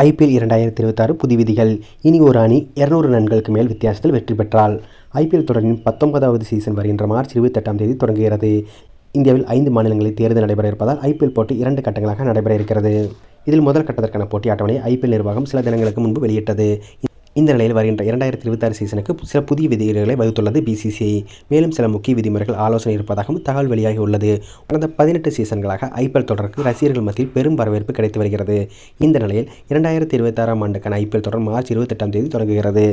IPL 2026 புதிய விதிகள். இனி ஒரு அணி 200 ரன்களுக்கு மேல் வித்தியாசத்தில் வெற்றி பெற்றால் IPL தொடரின் 19வது சீசன் வருகின்ற மார்ச் 28ஆம் தேதி தொடங்குகிறது. இந்தியாவில் 5 மாநிலங்களில் தேர்தல் நடைபெற இருப்பதால் IPL போட்டி 2 கட்டங்களாக நடைபெற இருக்கிறது. இதில் முதல் கட்டத்திற்கான போட்டி அட்டவணையை IPL நிர்வாகம் சில தினங்களுக்கு முன்பு வெளியிட்டது. இந்த நிலையில் வருகின்ற 2026 சீசனுக்கு சில புதிய விதிகளை வகுத்துள்ளது BCCI. மேலும் சில முக்கிய விதிமுறைகள் ஆலோசனை இருப்பதாகவும் தகவல் வெளியாகி உள்ளது. கடந்த 18 சீசன்களாக IPL தொடருக்கு ரசிகர்கள் மத்தியில் பெரும் வரவேற்பு கிடைத்து வருகிறது. இந்த நிலையில் 2026ஆம் ஆண்டுக்கான IPL தொடர் மார்ச் 28ஆம் தேதி தொடங்குகிறது.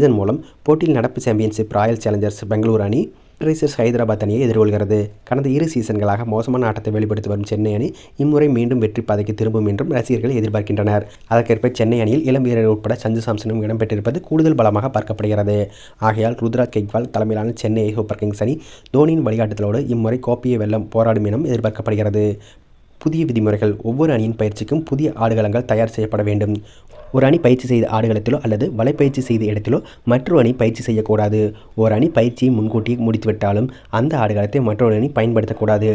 இதன் மூலம் போட்டியில் நடப்பு சாம்பியன்ஷிப் ராயல் சேலஞ்சர்ஸ் பெங்களூரு அணி சன்ரைசர்ஸ் ஹைதராபாத் அணியை எதிர்கொள்கிறது. கடந்த 2 சீசன்களாக மோசமான ஆட்டத்தை வெளிப்படுத்தி வரும் சென்னை அணி இம்முறை மீண்டும் வெற்றி பாதைக்கு திரும்பும் என்றும் ரசிகர்கள் எதிர்பார்க்கின்றனர். அதற்கேற்ப சென்னை அணியில் இளம் வீரர் உட்பட சஞ்சு சாம்சனும் இடம்பெற்றிருப்பது கூடுதல் பலமாக பார்க்கப்படுகிறது. ஆகையால் ருத்ராஜ் கெய்க்வால் தலைமையிலான சென்னை சூப்பர் கிங்ஸ் அணி தோனியின் வழிகாட்டுதலோடு இம்முறை கோப்பையை வெல்ல போராடும் என எதிர்பார்க்கப்படுகிறது. புதிய விதிமுறைகள். ஒவ்வொரு அணியின் பயிற்சிக்கும் புதிய ஆடுகளங்கள் தயார் செய்யப்பட வேண்டும். ஒரு அணி பயிற்சி செய்த ஆடுகளத்திலோ அல்லது வலைப்பயிற்சி செய்த இடத்திலோ மற்றொரு அணி பயிற்சி செய்யக்கூடாது. ஒரு அணி பயிற்சியை முன்கூட்டியே முடித்துவிட்டாலும் அந்த ஆடுகளத்தை மற்றொரு அணி பயன்படுத்தக்கூடாது.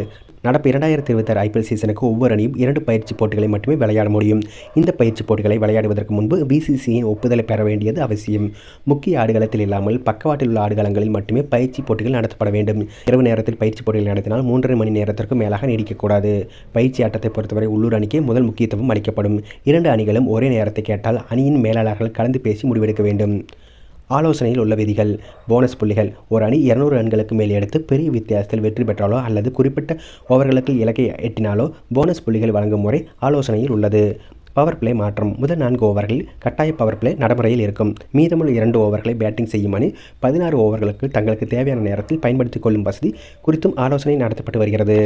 நடப்பு 2026 IPL சீசனுக்கு ஒவ்வொரு அணியும் 2 பயிற்சி போட்டிகளை மட்டுமே விளையாட முடியும். இந்த பயிற்சி போட்டிகளை விளையாடுவதற்கு முன்பு BCCIயின் ஒப்புதலை பெற வேண்டியது அவசியம். முக்கிய ஆடுகளத்தில் இல்லாமல் பக்கவாட்டில் உள்ள ஆடுகளங்களில் மட்டுமே பயிற்சி போட்டிகள் நடத்தப்பட வேண்டும். இரவு நேரத்தில் பயிற்சி போட்டிகள் நடத்தினால் 3.5 மணி நேரத்திற்கு மேலாக நீடிக்கக்கூடாது. பயிற்சி ஆட்டத்தை பொறுத்தவரை உள்ளூர் அணிக்கே முதல் முக்கியத்துவம் அளிக்கப்படும். 2 அணிகளும் ஒரே நேரத்தை கேட்டால் அணியின் மேலாளர்கள் கலந்து பேசி முடிவெடுக்க வேண்டும். ஆலோசனையில் உள்ள விதிகள். போனஸ் புள்ளிகள். ஒரு அணி 200 ரன்களுக்கு மேல் எடுத்து பெரிய வித்தியாசத்தில் வெற்றி பெற்றாலோ அல்லது குறிப்பிட்ட ஓவர்களுக்கு இலக்கை எட்டினாலோ போனஸ் புள்ளிகள் வழங்கும் முறை ஆலோசனையில் உள்ளது. பவர் பிளே மாற்றம். முதல் 4 ஓவர்களில் கட்டாய பவர் பிளே நடைமுறையில் இருக்கும். மீதமுள்ள 2 ஓவர்களை பேட்டிங் செய்யும் அணி 16 ஓவர்களுக்கு தங்களுக்கு தேவையான நேரத்தில் பயன்படுத்திக் கொள்ளும் வசதி குறித்தும் ஆலோசனை நடத்தப்பட்டு வருகிறது.